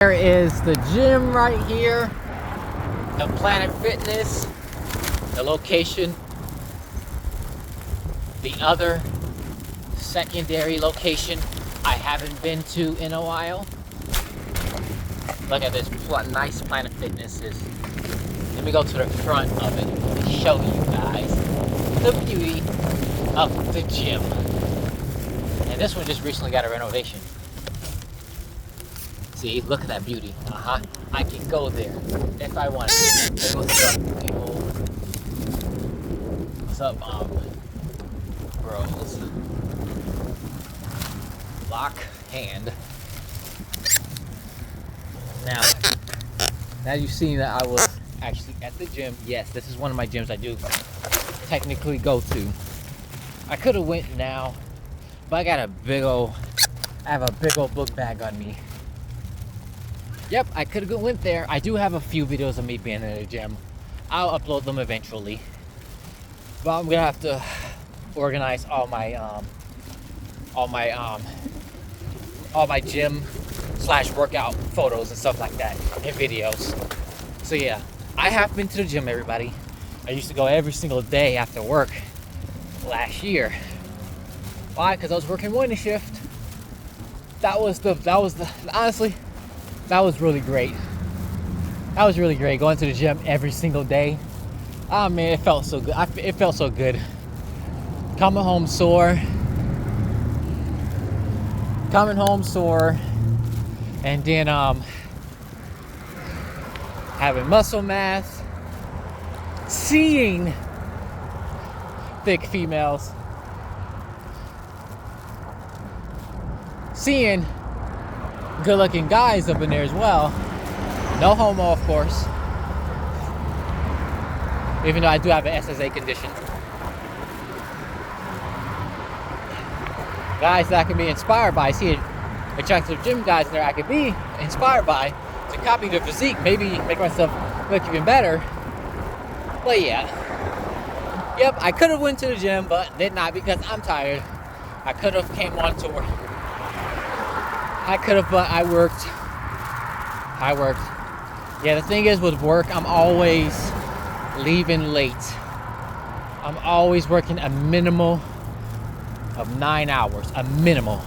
There is the gym right here, the Planet Fitness, the location, the other secondary location I haven't been to in a while. Look at this nice Planet Fitness is. Let me go to the front of it and show you guys the beauty of the gym. And this one just recently got a renovation. See, look at that beauty. I can go there if I want to. Hey, what's up, people? What's up, bros? Lock hand. Now you've seen that I was actually at the gym. Yes, this is one of my gyms I do technically go to. I could have went now, but I have a big old book bag on me. Yep, I could have went there. I do have a few videos of me being in the gym. I'll upload them eventually. But I'm gonna have to organize all my gym / workout photos and stuff like that and videos. So yeah, I have been to the gym, everybody. I used to go every single day after work last year. Why? Because I was working morning shift. Honestly, that was really great. That was really great, going to the gym every single day. Oh man, it felt so good. It felt so good. Coming home sore, and then having muscle mass, seeing thick females, seeing good-looking guys up in there as well. No homo, of course. Even though I do have an SSA condition. Guys that I can be inspired by. See attractive gym guys in there I could be inspired by to copy their physique. Maybe make myself look even better. But yeah. Yep, I could have went to the gym, but did not because I'm tired. I could have came on to work. But I worked. Yeah, the thing is with work, I'm always leaving late. I'm always working a minimal of 9 hours, a minimal.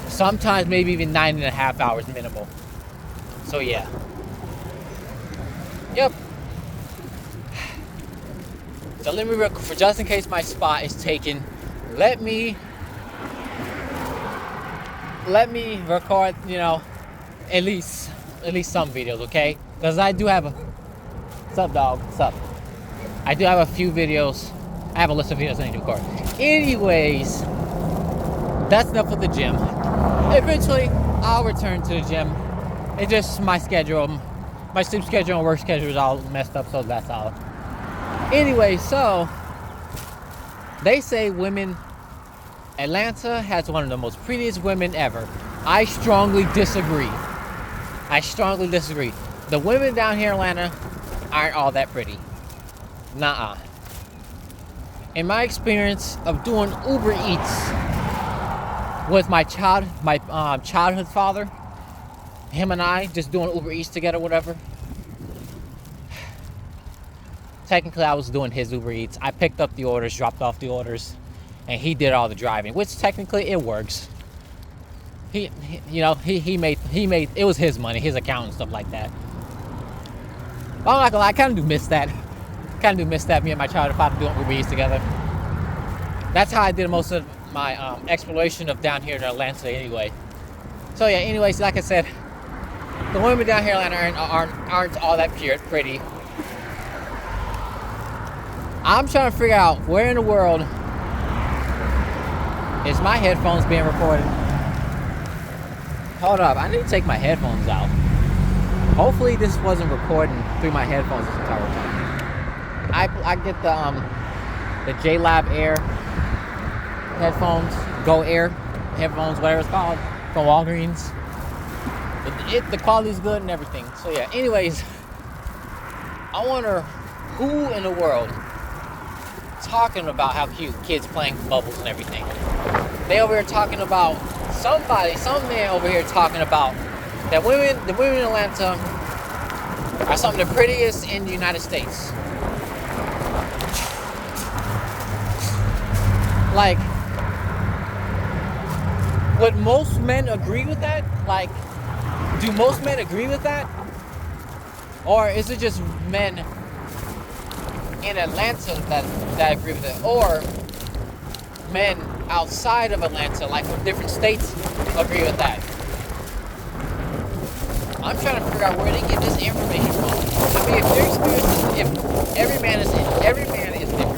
Sometimes maybe even 9.5 hours minimal. So yeah. Yep. So let me for just in case my spot is taken, let me record, at least some videos, okay? Because I do have what's up, dog? What's up? I do have a few videos. I have a list of videos I need to record. Anyways, that's enough of the gym. Eventually, I'll return to the gym. It's just my schedule. My sleep schedule and work schedule is all messed up, so that's all. Anyway, so they say Atlanta has one of the most prettiest women ever. I strongly disagree. The women down here in Atlanta aren't all that pretty. Nuh-uh. In my experience of doing Uber Eats with my childhood father, him and I just doing Uber Eats together, whatever. Technically, I was doing his Uber Eats. I picked up the orders, dropped off the orders, and he did all the driving, which technically it works. He made it was his money, his account and stuff like that. But I'm not gonna lie, I kind of do miss that. Me and my childhood father doing Uber Eats together. That's how I did most of my exploration of down here in Atlanta, anyway. So yeah, anyways, like I said, the women down here in Atlanta aren't all that pretty. I'm trying to figure out where in the world is my headphones being recorded. Hold up, I need to take my headphones out. Hopefully this wasn't recording through my headphones this entire time. I get the J-Lab Air headphones, Go Air headphones, whatever it's called, from Walgreens. The quality's good and everything. So yeah, anyways, I wonder who in the world talking about how cute kids playing bubbles and everything. They over here talking about some man over here talking about that the women in Atlanta are some of the prettiest in the United States. Like, would most men agree with that? Like, do most men agree with that? Or is it just men in Atlanta that agree with it? Or men outside of Atlanta, like from different states, agree with that? I'm trying to figure out where they get this information from. I mean, if their experience is, if every man is different, okay? Every man is different.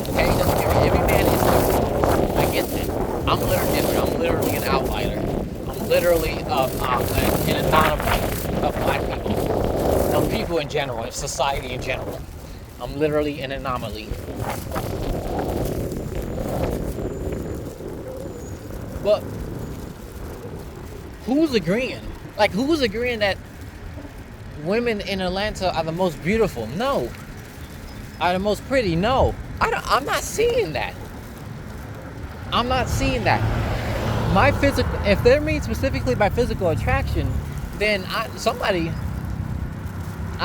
I get that. I'm literally different. I'm literally an outlier. I'm literally an anomaly of black people, of people in general, of society in general. I'm literally an anomaly. But who's agreeing? Like, who's agreeing that women in Atlanta are the most beautiful? No. Are the most pretty? No. I'm not seeing that. I'm not seeing that. My physical, if they're mean specifically by physical attraction, then I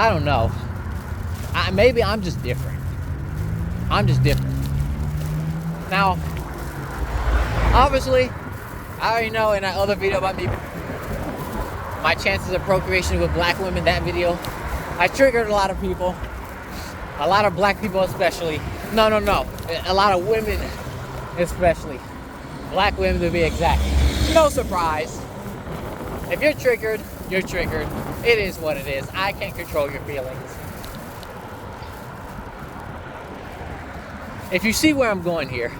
don't know. Maybe I'm just different. I'm just different. Now, obviously, I already know in that other video about me, my chances of procreation with black women, that video, I triggered a lot of people. A lot of black people especially. No. A lot of women especially. Black women to be exact. No surprise. If you're triggered, you're triggered. It is what it is. I can't control your feelings. If you see where I'm going here,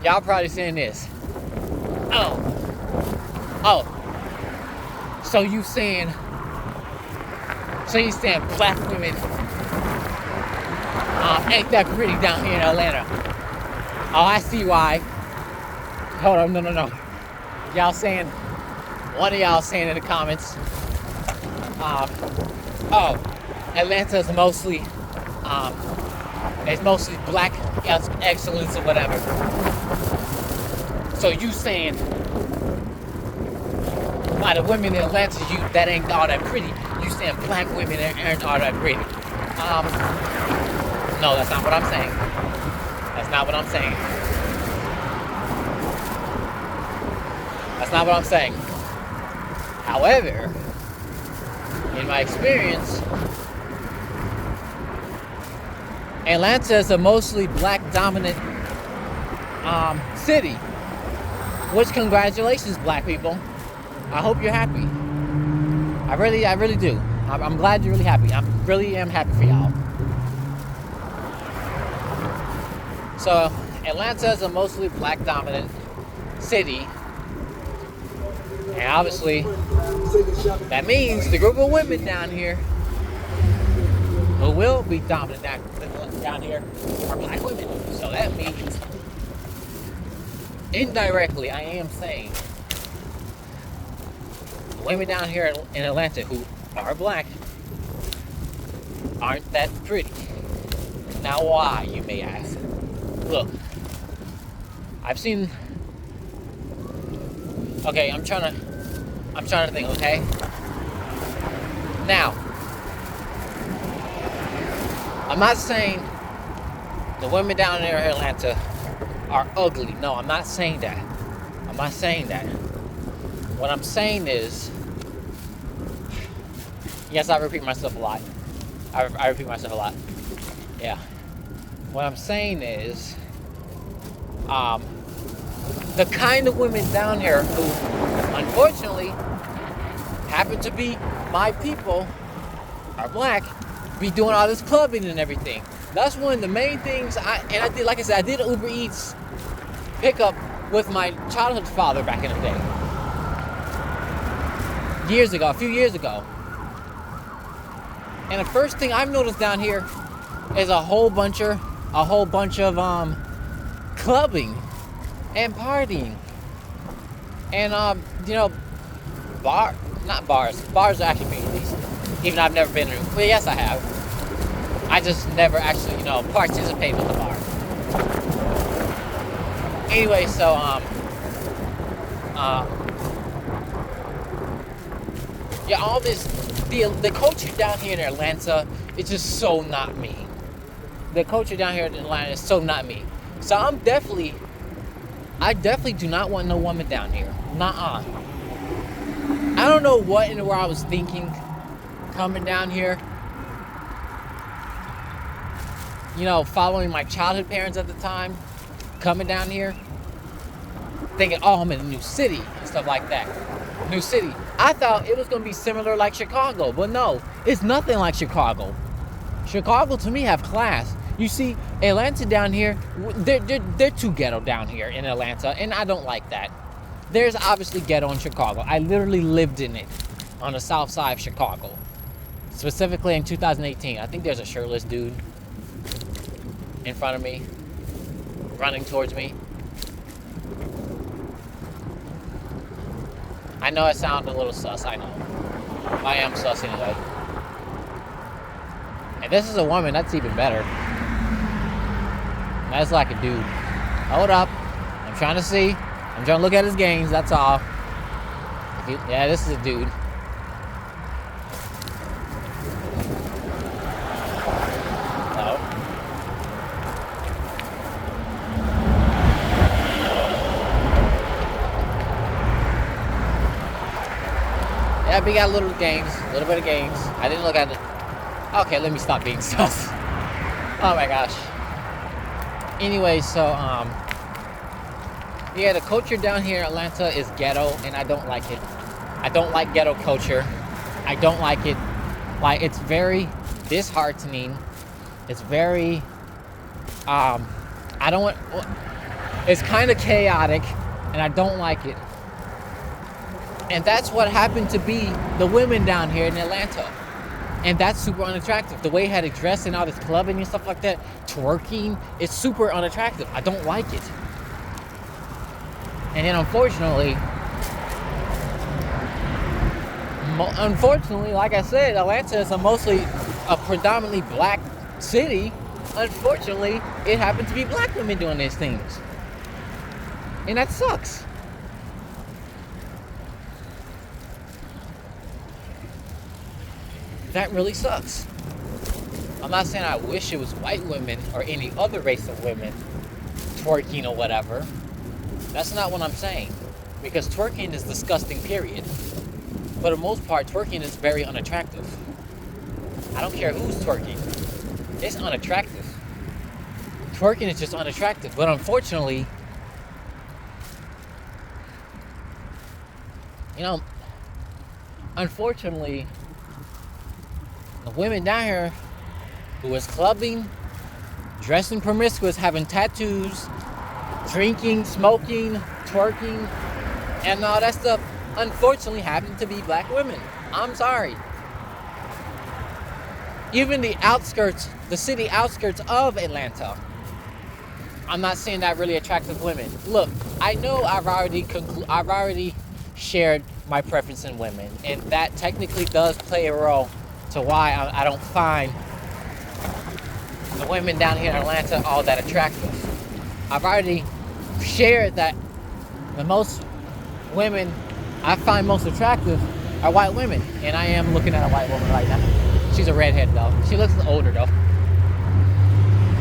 y'all probably saying this. Oh. So you saying black women ain't that pretty down here in Atlanta? Oh, I see why. Hold on, no. Y'all saying, one of y'all saying in the comments, Atlanta's mostly black excellence or whatever. So you saying, by the women in Atlanta, that ain't all that pretty. You saying black women aren't all that pretty. No, that's not what I'm saying. That's not what I'm saying. That's not what I'm saying. However, in my experience, Atlanta is a mostly black dominant city. Which, congratulations, black people. I hope you're happy. I really do. I'm glad you're really happy. I really am happy for y'all. So, Atlanta is a mostly black dominant city. And obviously, that means the group of women down here who will be dominant down here are black women. So that means, indirectly, I am saying, the women down here in Atlanta who are black aren't that pretty. Now why, you may ask? Look, I've seen. Okay, I'm trying to think. Okay. Now, I'm not saying the women down there in Atlanta are ugly. No, I'm not saying that. I'm not saying that. What I'm saying is, yes, I repeat myself a lot. I repeat myself a lot. Yeah. What I'm saying is, the kind of women down here who, unfortunately, happen to be my people, are black, be doing all this clubbing and everything. That's one of the main things I did. Like I said, I did Uber Eats pickup with my childhood father back in the day. A few years ago. And the first thing I've noticed down here is a whole bunch of clubbing and partying. And bars are actually pretty decent. Even though I've never been in. Well, yes, I have. I just never actually, participate with the bar. Anyway, so Yeah, all this, the culture down here in Atlanta, it's just so not me. The culture down here in Atlanta is so not me. So I definitely do not want no woman down here. Nuh-uh. I don't know what in the world I was thinking coming down here. You know, following my childhood parents at the time, coming down here, thinking, oh, I'm in a new city and stuff like that. New city. I thought it was going to be similar like Chicago, but no, it's nothing like Chicago. Chicago, to me, have class. You see, Atlanta down here, they're too ghetto down here in Atlanta, and I don't like that. There's obviously ghetto in Chicago. I literally lived in it on the south side of Chicago. Specifically in 2018. I think there's a shirtless dude in front of me, running towards me. I know I sound a little sus, I know. I am sus anyway. And this is a woman, that's even better. That's like a dude. Hold up. I'm trying to see. I'm trying to look at his gains, that's all. Yeah, this is a dude. Yeah, we got a little bit of gains. I didn't look at it. Okay, let me stop being sus. Oh my gosh. Anyway, so, yeah, the culture down here in Atlanta is ghetto, and I don't like it. I don't like ghetto culture. I don't like it. Like, it's very disheartening. It's very, it's kind of chaotic, and I don't like it. And that's what happened to be the women down here in Atlanta. And that's super unattractive. The way how they dress and all this clubbing and stuff like that, twerking, it's super unattractive. I don't like it. And then unfortunately, like I said, Atlanta is mostly a predominantly black city. Unfortunately, it happened to be black women doing these things. And that sucks. That really sucks. I'm not saying I wish it was white women or any other race of women twerking or whatever. That's not what I'm saying. Because twerking is disgusting, period. For the most part, twerking is very unattractive. I don't care who's twerking. It's unattractive. Twerking is just unattractive. But unfortunately, the women down here who is clubbing, dressing promiscuous, having tattoos, drinking, smoking, twerking, and all that stuff, unfortunately happen to be black women. I'm sorry. Even the city outskirts of Atlanta, I'm not seeing that really attractive women. Look, I know I've already shared my preference in women, and that technically does play a role to why I don't find the women down here in Atlanta all that attractive. I've already shared that the most women I find most attractive are white women, and I am looking at a white woman right now. She's a redhead though. She looks older though.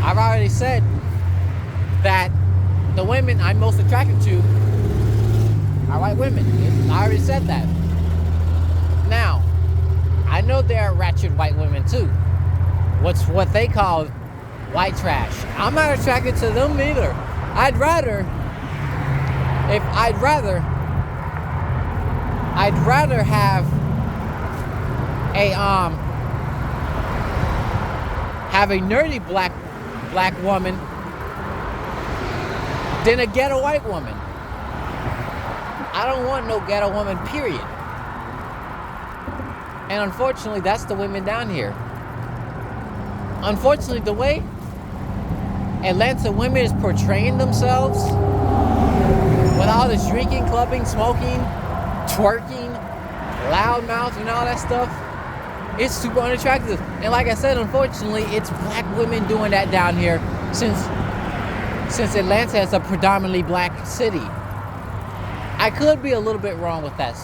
I've already said that the women I'm most attracted to are white women. I already said that. Now, I know there are ratchet white women too. What they call white trash. I'm not attracted to them either. I'd rather have a nerdy black woman than a ghetto white woman. I don't want no ghetto woman, period. And unfortunately, that's the women down here. Unfortunately, the way Atlanta women is portraying themselves with all this drinking, clubbing, smoking, twerking, loudmouth, and all that stuff, it's super unattractive. And like I said, unfortunately, it's black women doing that down here since Atlanta is a predominantly black city. I could be a little bit wrong with that.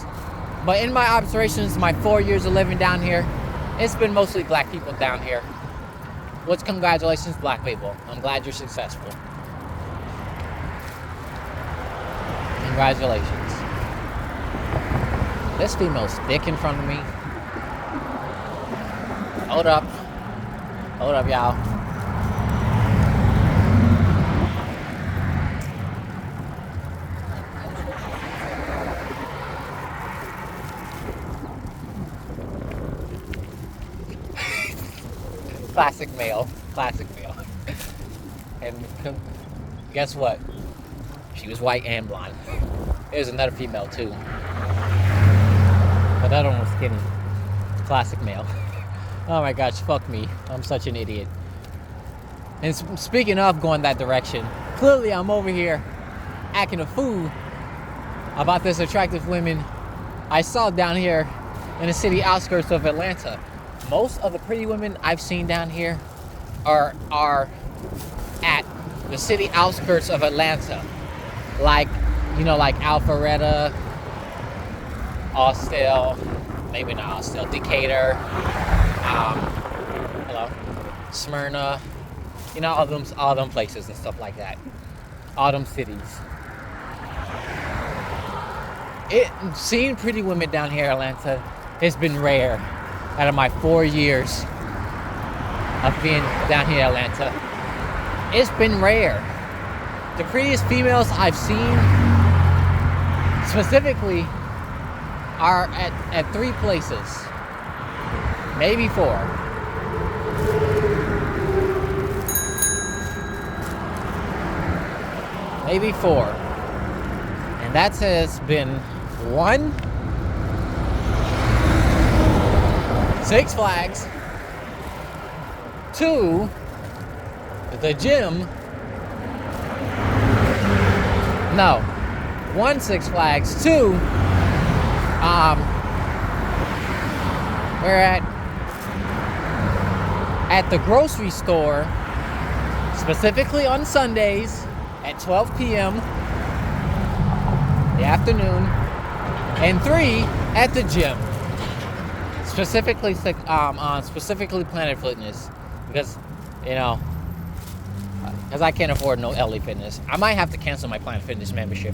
But in my observations, my 4 years of living down here, it's been mostly black people down here. Which, congratulations, black people. I'm glad you're successful. Congratulations. This female's thick in front of me. Hold up. Hold up, y'all. Classic male. Classic male. And guess what? She was white and blonde. There's another female too. But that one was skinny. Classic male. Oh my gosh, fuck me. I'm such an idiot. And speaking of going that direction, clearly I'm over here acting a fool about this attractive women I saw down here in the city outskirts of Atlanta. Most of the pretty women I've seen down here are at the city outskirts of Atlanta. Like, you know, like Alpharetta, Austell, maybe not Austell, Decatur, Smyrna, you know, all them places and stuff like that. All them cities. Seeing pretty women down here in Atlanta has been rare. Out of my 4 years of being down here in Atlanta, it's been rare. The prettiest females I've seen specifically are at 3 places, maybe 4. Maybe 4. And that has been 1, Six Flags, 2, the gym. No, 1 Six Flags, 2, we're at the grocery store, specifically on Sundays at 12 p.m. the afternoon, and 3 at the gym. Specifically Planet Fitness, because, you know, because I can't afford no LA Fitness. I might have to cancel my Planet Fitness membership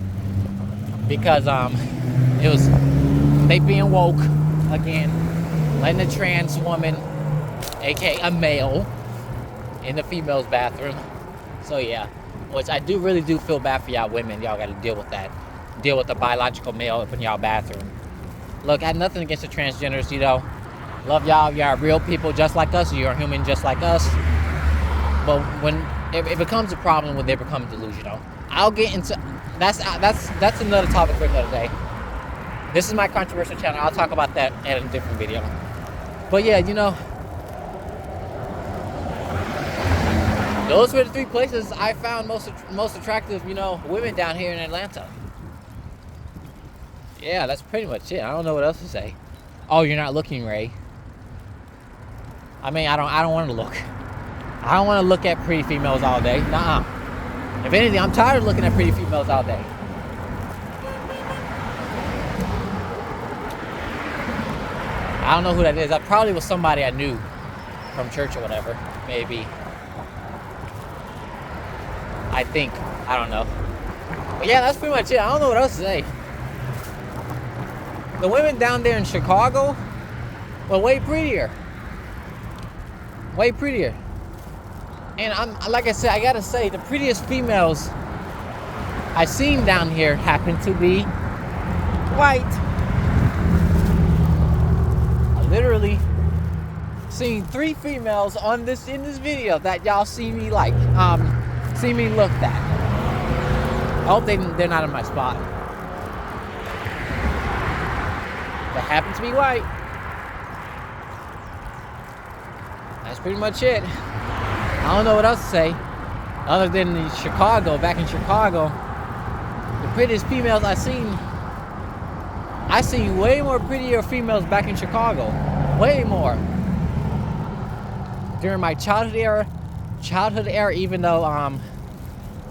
because it was they being woke again, letting a trans woman, aka a male, in the female's bathroom. So yeah, which I really do feel bad for y'all women. Y'all got to deal with that. Deal with the biological male up in y'all bathroom. Look, I had nothing against the transgenders, you know. Love y'all. Y'all are real people just like us. You're human just like us. But when it becomes a problem when they become delusional, I'll get into that's another topic for another day. This is my controversial channel. I'll talk about that in a different video. But yeah, you know, those were the 3 places I found most attractive, you know, women down here in Atlanta. Yeah, that's pretty much it. I don't know what else to say. Oh, you're not looking, Ray. I mean, I don't want to look. I don't want to look at pretty females all day. Nuh-uh. If anything, I'm tired of looking at pretty females all day. I don't know who that is. That probably was somebody I knew from church or whatever. Maybe. I think. I don't know. But yeah, that's pretty much it. I don't know what else to say. The women down there in Chicago were way prettier. Way prettier. And like I said, I gotta say, the prettiest females I've seen down here happen to be white. I literally seen 3 females in this video that y'all see me looked at. I hope they're not in my spot. That happens to be white. That's pretty much it. I don't know what else to say other than back in Chicago, the prettiest females I seen way more prettier females back in Chicago. Way more. During my childhood era, even though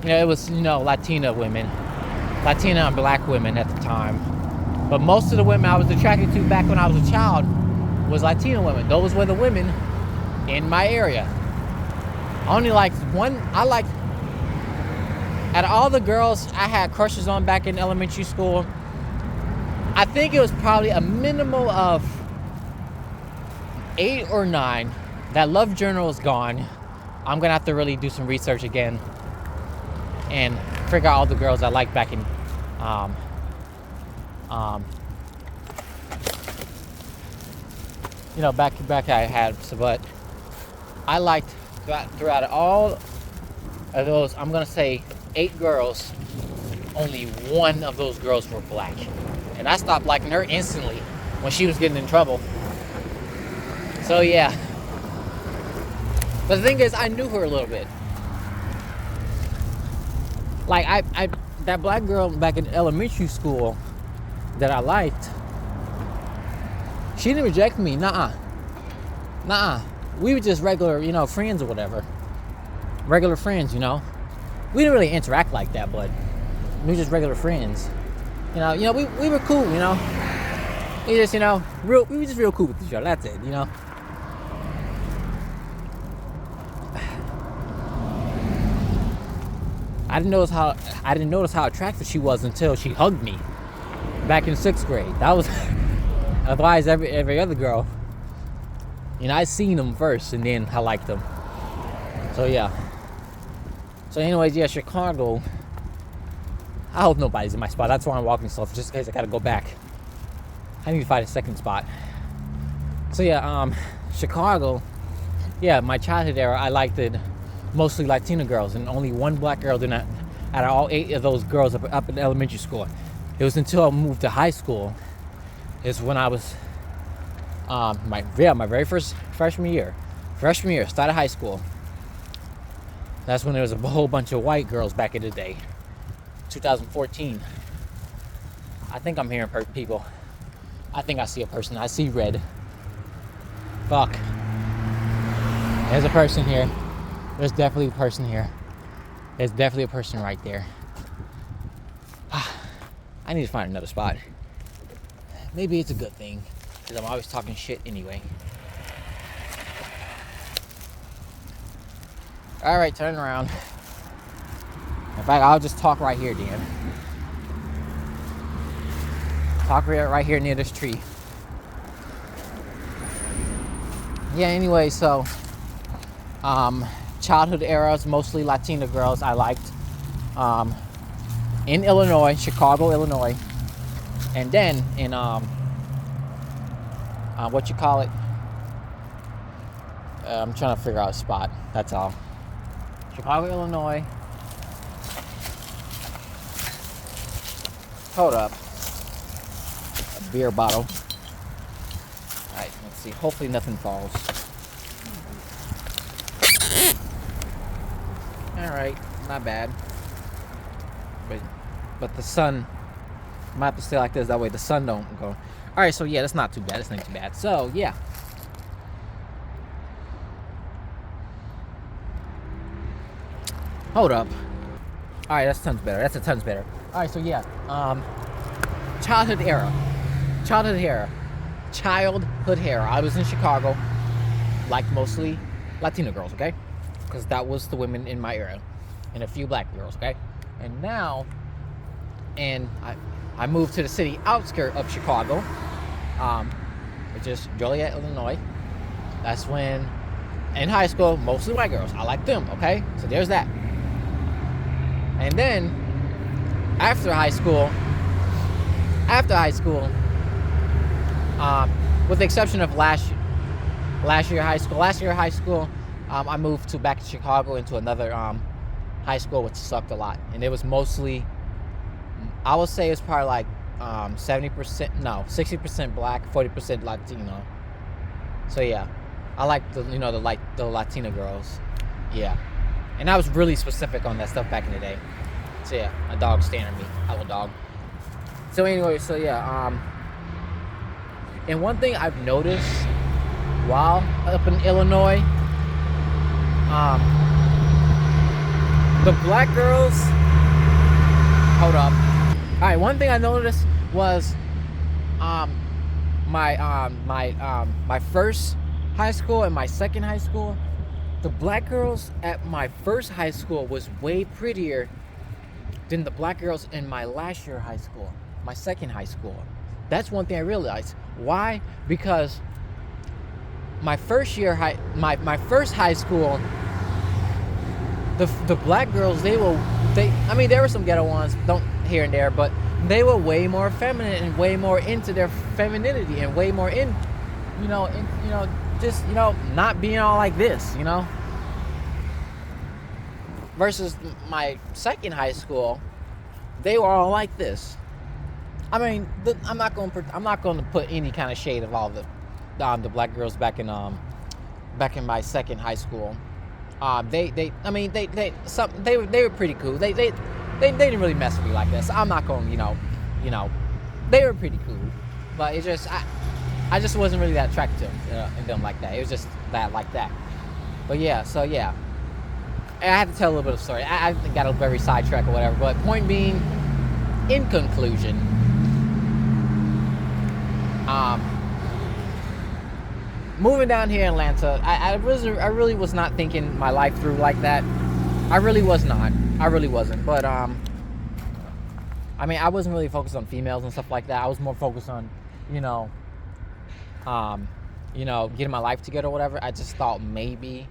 you know, it was, you know, Latina and black women at the time. But most of the women I was attracted to back when I was a child was Latino women. Those were the women in my area. I only liked one. Out of all the girls I had crushes on back in elementary school, I think it was probably a minimum of 8 or 9. That Love Journal is gone. I'm gonna have to really do some research again and figure out all the girls I liked back in back I had. So, but I liked throughout all of those, I'm gonna say 8 girls, only one of those girls were black, and I stopped liking her instantly when she was getting in trouble. So yeah, but the thing is, I knew her a little bit. Like I that black girl back in elementary school that I liked, she didn't reject me. Nuh-uh. We were just regular, friends or whatever. Regular friends, We didn't really interact like that, but we were just regular friends. We were cool, We just, we were just real cool with each other. That's it, I didn't notice how attractive she was until she hugged me back in 6th grade. That was otherwise every other girl. I seen them first and then I liked them. So yeah. So anyways, yeah, Chicago. I hope nobody's in my spot. That's why I'm walking slow, just in case I gotta go back. I need to find a second spot. So yeah, Chicago. Yeah, my childhood era, I liked it mostly Latina girls, and only one black girl out of all 8 of those girls up in elementary school. It was until I moved to high school, is when I was my very first freshman year, started high school. That's when there was a whole bunch of white girls back in the day. 2014. I think I'm hearing people. I think I see a person. I see red. Fuck. There's a person here. There's definitely a person here. There's definitely a person right there. I need to find another spot. Maybe it's a good thing, because I'm always talking shit anyway. Alright, turn around. In fact, I'll just talk right here, Dan. Talk right here near this tree. Yeah, anyway, so childhood eras, mostly Latina girls I liked. In Illinois, Chicago, Illinois. And then in I'm trying to figure out a spot. That's all. Chicago, Illinois. Hold up. A beer bottle. Alright, let's see. Hopefully nothing falls. Alright, not bad. But the sun, I might have to stay like this, that way the sun don't go. Alright, so yeah, that's not too bad. That's not too bad. So yeah. Hold up. Alright, that's tons better. That's a tons better. Alright, so yeah. Childhood era. I was in Chicago, like mostly Latino girls, okay? Because that was the women in my era. And a few black girls, okay? And now, I moved to the city outskirt of Chicago, which is Joliet, Illinois. That's when, in high school, mostly white girls. I like them, okay? So there's that. And then, after high school, with the exception of last year high school, I moved back to Chicago into another high school, which sucked a lot. And it was mostly, I would say it's probably like 60% black, 40% Latino. So yeah, I like the Latina girls. Yeah. And I was really specific on that stuff back in the day. So yeah, my dog's staring at me. Hello, dog. So anyway, so yeah, and one thing I've noticed while up in Illinois, the black girls, hold up. All right, one thing I noticed was My first high school and my second high school, the black girls at my first high school was way prettier than the black girls in my last year high school, my second high school. That's one thing I realized. Why? Because my first high school, the black girls, there were some ghetto ones, don't here and there, but they were way more feminine and way more into their femininity and way more just not being all like this, versus my second high school, they were all like this. I mean, I'm not going to put any kind of shade of all the black girls back in my second high school. They were pretty cool. They didn't really mess with me like this. I'm not going, they were pretty cool, but it just I just wasn't really that attracted in them like that. It was just that like that. But yeah, so yeah, I had to tell a little bit of story. I got a very sidetrack or whatever. But point being, in conclusion, moving down here in Atlanta, I really was not thinking my life through like that. I really was not. I really wasn't. But I wasn't really focused on females and stuff like that. I was more focused on, getting my life together or whatever. I just thought maybe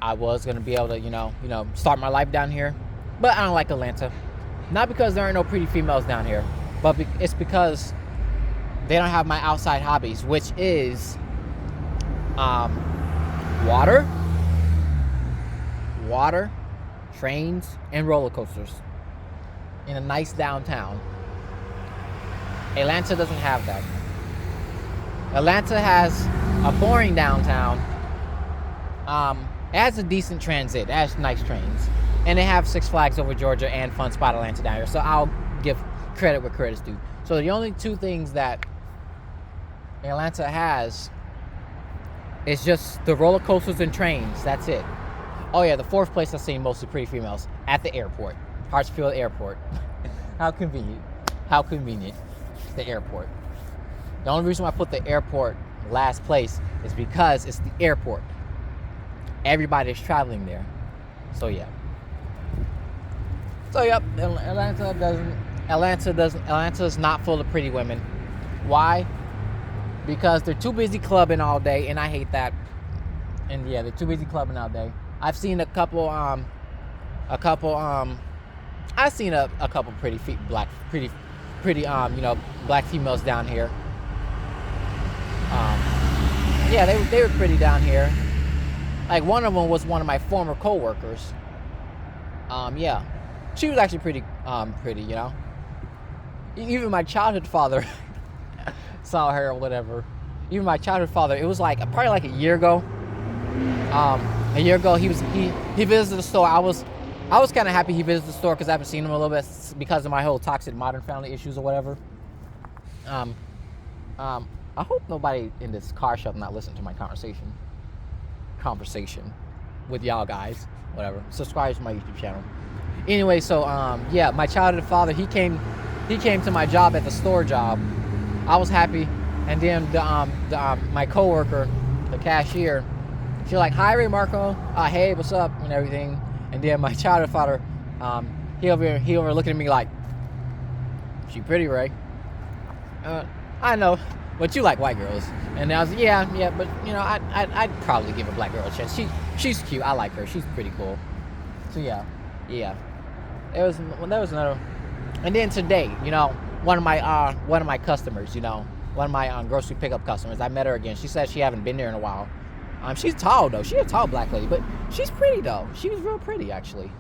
I was gonna be able to, start my life down here. But I don't like Atlanta. Not because there aren't no pretty females down here, but it's because they don't have my outside hobbies, which is water, trains, and roller coasters in a nice downtown. Atlanta doesn't have that. Atlanta has a boring downtown. It has a decent transit. It has nice trains. And they have Six Flags Over Georgia and Fun Spot Atlanta down here. So I'll give credit where credit's due. So the only two things that Atlanta has is just the roller coasters and trains. That's it. Oh yeah, the fourth place I've seen mostly pretty females, at the airport. Hartsfield Airport. How convenient. How convenient. The airport. The only reason why I put the airport last place is because it's the airport. Everybody's traveling there. So yeah. So yep, Atlanta's not full of pretty women. Why? Because they're too busy clubbing all day, and I hate that. And yeah, they're too busy clubbing all day. I've seen a couple pretty black females down here. Yeah, they were pretty down here. Like one of them was one of my former coworkers. Yeah, she was actually pretty, Even my childhood father saw her or whatever. Even my childhood father. It was probably like a year ago. He visited the store. I was kind of happy he visited the store because I haven't seen him a little bit because of my whole toxic Modern Family issues or whatever. I hope nobody in this car shop not listen to my conversation with y'all guys. Whatever. Subscribe to my YouTube channel. Anyway, so yeah, my childhood father, he came to my job at the store job. I was happy, and then my coworker, the cashier, she was like, "Hi, Ray Marco. Hey, what's up?" and everything. And then my childhood father, he over looking at me like, "She pretty, Ray." I know, but you like white girls. And I was like, yeah, but I'd probably give a black girl a chance. She's cute. I like her. She's pretty cool. So yeah. There was another. And then today, one of my customers, one of my grocery pickup customers, I met her again. She said she haven't been there in a while. She's tall though. She's a tall black lady, but she's pretty though. She was real pretty actually.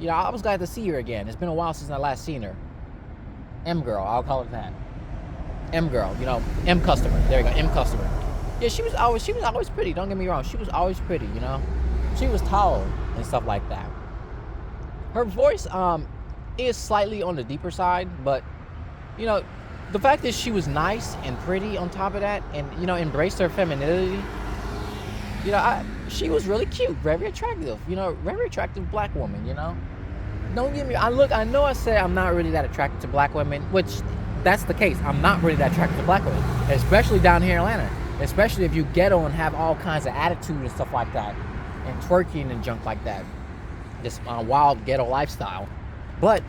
I was glad to see her again. It's been a while since I last seen her. M girl, I'll call it that. M girl, M customer. There you go, M customer. Yeah, she was always pretty. Don't get me wrong. She was always pretty. She was tall and stuff like that. Her voice is slightly on the deeper side, but the fact that she was nice and pretty on top of that, and embraced her femininity. She was really cute, very attractive. Very attractive black woman. Don't get me. I know I said I'm not really that attracted to black women, which that's the case. I'm not really that attracted to black women, especially down here in Atlanta. Especially if you ghetto and have all kinds of attitude and stuff like that, and twerking and junk like that. This wild ghetto lifestyle. But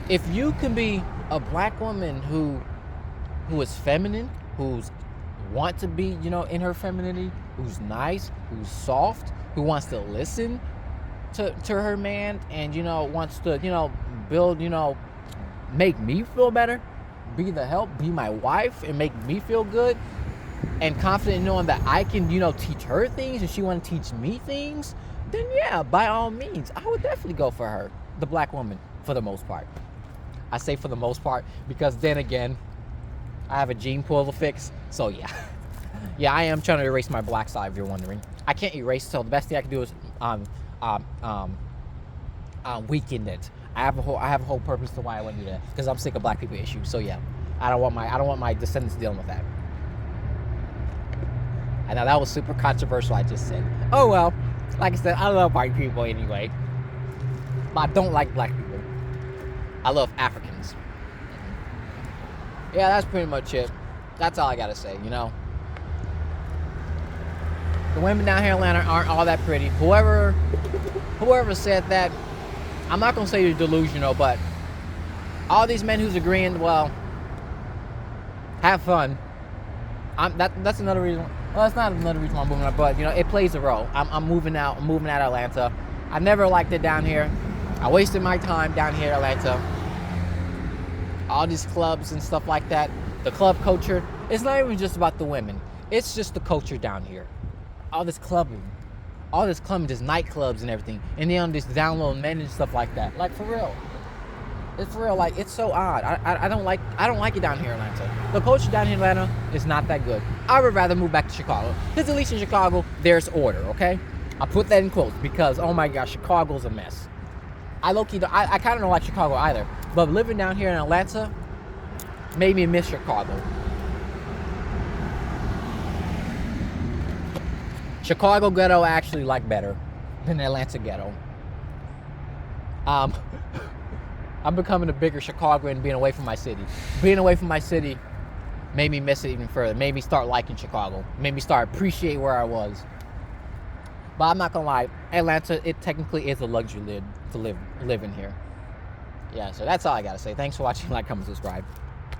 if you can be a black woman who is feminine, who's want to be, in her femininity, who's nice, who's soft, who wants to listen to her man, and wants to build, make me feel better, be the help, be my wife, and make me feel good, and confident knowing that I can, teach her things and she want to teach me things, then yeah, by all means, I would definitely go for her, the black woman, for the most part. I say for the most part because then again, I have a gene pool to fix, so yeah. Yeah, I am trying to erase my black side, if you're wondering. I can't erase, so the best thing I can do is weaken it. I have a whole purpose to why I want to do that, because I'm sick of black people issues. So yeah, I don't want my descendants dealing with that. I know that was super controversial. I just said, oh well. Like I said, I love white people anyway, but I don't like black people. I love Africans. Yeah, that's pretty much it. That's all I gotta say. The women down here in Atlanta aren't all that pretty. Whoever said that, I'm not gonna say you're delusional, but all these men who's agreeing, well, have fun. That's another reason. Well, that's not another reason why I'm moving out, but it plays a role. I'm moving out. I'm moving out of Atlanta. I never liked it down here. I wasted my time down here in Atlanta. All these clubs and stuff like that. The club culture. It's not even just about the women. It's just the culture down here. All this clubbing, just nightclubs and everything, and then this download men and stuff like that. Like, for real, it's for real. Like, it's so odd. I don't like it down here in Atlanta. The culture down here in Atlanta is not that good. I would rather move back to Chicago, because at least in Chicago there's order. Okay, I put that in quotes because oh my gosh, Chicago's a mess. I kind of don't like Chicago either, but living down here in Atlanta made me miss Chicago. Chicago ghetto I actually like better than Atlanta ghetto. I'm becoming a bigger Chicagoan being away from my city. Being away from my city made me miss it even further. Made me start liking Chicago. Made me start appreciate where I was. But I'm not gonna lie, Atlanta, it technically is a luxury to live in here. Yeah, so that's all I gotta say. Thanks for watching. Like, comment, subscribe.